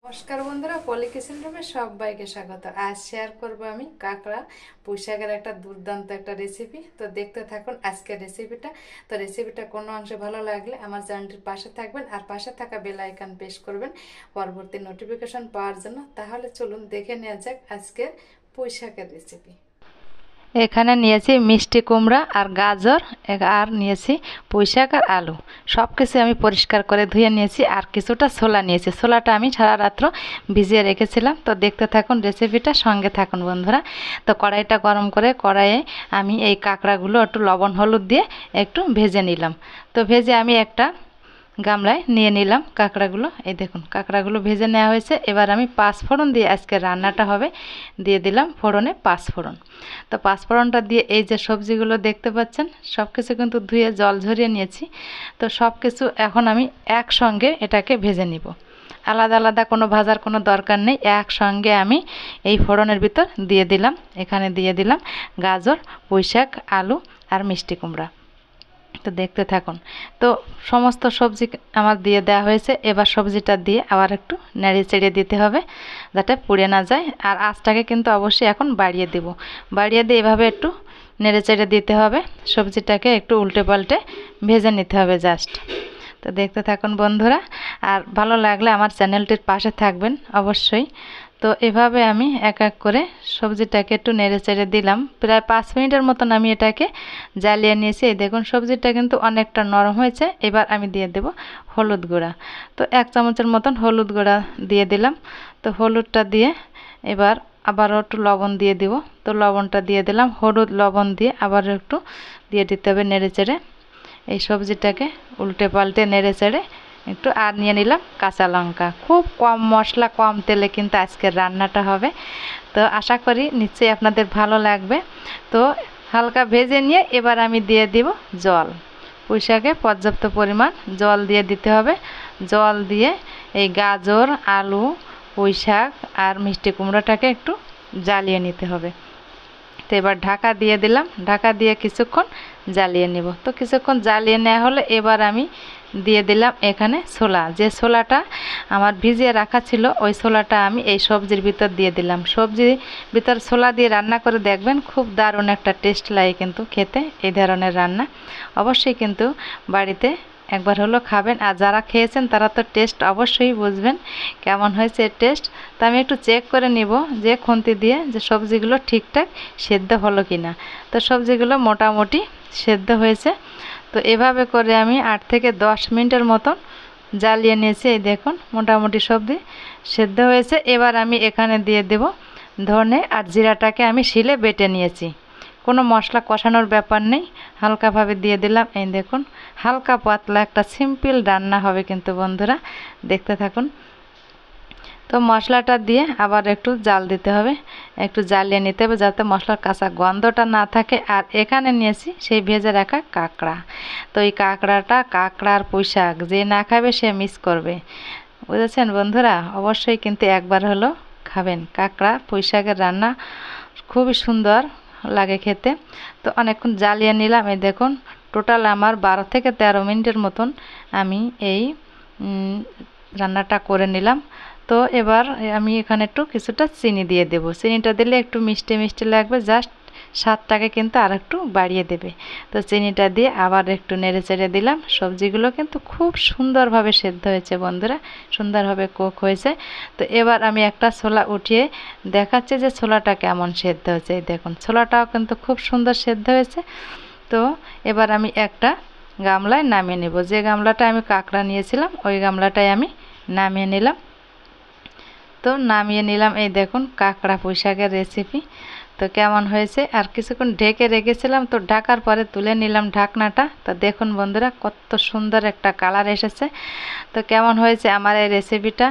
নমস্কার বন্ধুরা, পলি কিচেন রুমে সবাইকে স্বাগত। আজ শেয়ার করব আমি কাঁকড়া পুঁই শাকের একটা দুর্দান্ত একটা রেসিপি। তো দেখতে থাকুন আজকের রেসিপিটা। তো রেসিপিটা কোনো অংশে ভালো লাগলে আমার চ্যানেলটির পাশে থাকবেন আর পাশে থাকা বেল আইকন প্রেস করবেন পরবর্তী নোটিফিকেশন পাওয়ার জন্য। তাহলে চলুন দেখে নেওয়া যাক আজকের পুঁই শাকের রেসিপি। এখানে নিয়েছি মিষ্টি কুমড়া আর গাজর আর নিয়েছি পুঁইশাক আর আলু। সব কিছু আমি পরিষ্কার করে ধুয়ে নিয়েছি আর কিছুটা ছোলা নিয়েছি। ছোলাটা আমি সারা রাত্র ভিজিয়ে রেখেছিলাম। তো দেখতে থাকুন রেসিপিটা, সঙ্গে থাকুন বন্ধুরা। তো কড়াইটা গরম করে কড়াইয়ে আমি এই কাঁকড়াগুলো একটু লবণ হলুদ দিয়ে একটু ভেজে নিলাম। তো ভেজে আমি একটা গামলায় নিয়ে নিলাম কাঁকড়াগুলো। এই দেখুন কাঁকড়াগুলো ভেজে নেওয়া হয়েছে। এবার আমি পাঁচফোড়ন দিয়ে আজকে রান্নাটা হবে, দিয়ে দিলাম ফোড়নে পাঁচফোড়ন। তো পাঁচফোড়নটা দিয়ে এই যে সবজিগুলো দেখতে পাচ্ছেন সব কিছু কিন্তু ধুয়ে জল ঝরিয়ে নিয়েছি। তো সব কিছু এখন আমি একসঙ্গে এটাকে ভেজে নিব। আলাদা আলাদা কোনো ভাজার কোনো দরকার নেই, একসঙ্গে আমি এই ফোড়নের ভিতর দিয়ে দিলাম। এখানে দিয়ে দিলাম গাজর, পুঁইশাক, আলু আর মিষ্টি কুমড়া। তো দেখতে থাকুন। তো সমস্ত সবজি আমার দিয়ে দেওয়া হয়েছে। এবার সবজিটা দিয়ে আবার একটু নেড়ে চেড়ে দিতে হবে যাতে পুড়ে না যায়। আর আঁচটাকে কিন্তু অবশ্যই এখন বাড়িয়ে দেব। বাড়িয়ে দিয়ে এভাবে একটু নেড়ে চেড়ে দিতে হবে। সবজিটাকে একটু উল্টে পাল্টে ভেজে নিতে হবে জাস্ট। তো দেখতে থাকুন বন্ধুরা, আর ভালো লাগলে আমার চ্যানেলটির পাশে থাকবেন অবশ্যই। তো এভাবে আমি এক এক করে সবজিটাকে একটু নেড়ে চেড়ে দিলাম। প্রায় 5 মিনিটের মতন আমি এটাকে জ্বালিয়ে নিয়েছি। এই দেখুন সবজিটা কিন্তু অনেকটা নরম হয়েছে। এবার আমি দিয়ে দেব হলুদ গুঁড়া। তো 1 চামচের মতন হলুদ গুঁড়া দিয়ে দিলাম। তো হলুদটা দিয়ে এবার আবারও একটু লবণ দিয়ে দিব। তো লবণটা দিয়ে দিলাম। হলুদ লবণ দিয়ে আবার একটু দিয়ে দিতে হবে নেড়ে চেড়ে। এই সবজিটাকে উল্টে পাল্টে নেড়ে চেড়ে একটু আর নিয়ে নিলাম কাঁচা লঙ্কা। খুব কম মশলা কম তেলে কিন্তু আজকের রান্নাটা হবে। তো আশা করি নিশ্চয়ই আপনাদের ভালো লাগবে। তো হালকা ভেজে নিয়ে এবার আমি দিয়ে দিব জল। পুঁই শাকে পর্যাপ্ত পরিমাণ জল দিয়ে দিতে হবে। জল দিয়ে এই গাজর, আলু, পুঁই শাক আর মিষ্টি কুমড়োটাকে একটু জ্বালিয়ে নিতে হবে। তো এবার ঢাকা দিয়ে দিলাম। ঢাকা দিয়ে কিছুক্ষণ জ্বালিয়ে নেব। তো কিছুক্ষণ জ্বালিয়ে নেওয়া হলে এবার আমি দিয়ে দিলাম এখানে ছোলা। যে ছোলাটা আমার ভিজিয়ে রাখা ছিল ওই ছোলাটা আমি এই সবজির ভিতর দিয়ে দিলাম। সবজির ভিতর ছোলা দিয়ে রান্না করে দেখবেন খুব দারুণ একটা টেস্ট লাগে কিন্তু খেতে। এই ধরনের রান্না অবশ্যই কিন্তু বাড়িতে একবার হলো খাবেন। আর যারা খেয়েছেন তারা তো টেস্ট অবশ্যই বুঝবেন কেমন হয়েছে টেস্ট। তো আমি একটু চেক করে নিব যে খুন্তি দিয়ে যে সবজিগুলো ঠিকঠাক সেদ্ধ হলো কি না। তো সবজিগুলো মোটামুটি সেদ্ধ হয়েছে। তো এভাবে করে আমি 8 থেকে 10 মিনিটের মতন জ্বালিয়ে নিয়েছি। এই দেখুন মোটামুটি সবজি সেদ্ধ হয়েছে। এবার আমি এখানে দিয়ে দেব ধনে আর জিরাটাকে আমি শিলে বেটে নিয়েছি। কোনো মশলা কষানোর ব্যাপার নেই, হালকাভাবে দিয়ে দিলাম। এই দেখুন হালকা পাতলা একটা সিম্পল রান্না হবে কিন্তু বন্ধুরা, দেখতে থাকুন। তো মশলাটা দিয়ে আবার একটু জাল দিতে হবে, একটু জ্বালিয়ে নিতে হবে যাতে মশলার কাঁচা গন্ধটা না থাকে। আর এখানে নিয়েছি সেই ভেজে রাখা কাঁকড়া। তো এই কাঁকড়ার পুঁই শাক যে না খাবে সে মিস করবে, বুঝেছেন বন্ধুরা। অবশ্যই কিন্তু একবার হলো খাবেন। কাঁকড়া পুঁই শাকের রান্না খুবই সুন্দর লাগে খেতে। তো অনেকক্ষণ জ্বালিয়ে নিলাম। এই দেখুন টোটাল আমার 12 থেকে 13 মিনিটের মতন আমি এই রান্নাটা করে নিলাম। তো এবার আমি এখানে একটু কিছুটা চিনি দিয়ে দেব। চিনিটা দিলে একটু মিষ্টি মিষ্টি লাগবে, জাস্ট স্বাদটাকে কিন্তু আর একটু বাড়িয়ে দেবে। তো চিনিটা দিয়ে আবার একটু নেড়ে চেড়ে দিলাম। সবজিগুলো কিন্তু খুব সুন্দরভাবে সেদ্ধ হয়েছে বন্ধুরা, সুন্দরভাবে কুক হয়েছে। তো এবার আমি একটা ছোলা উঠিয়ে দেখাচ্ছি যে ছোলাটা কেমন সেদ্ধ হয়েছে। এই দেখুন ছোলাটাও কিন্তু খুব সুন্দর সেদ্ধ হয়েছে। তো এবার আমি একটা গামলায় নামিয়ে নেব। যে গামলাটা আমি কাঁকড়া নিয়েছিলাম ওই গামলাটায় আমি নামিয়ে নিলাম। তো নামিয়ে নিলাম। এই দেখুন কাঁকড়া পুঁই শাকের রেসিপি তো কেমন হয়েছে। আর কিছুক্ষণ ঢেকে রেখেছিলাম, তো ঢাকার পরে তুলে নিলাম ঢাকনাটা। তো দেখুন বন্ধুরা কত সুন্দর একটা কালার এসেছে। তো কেমন হয়েছে আমার এই রেসিপিটা।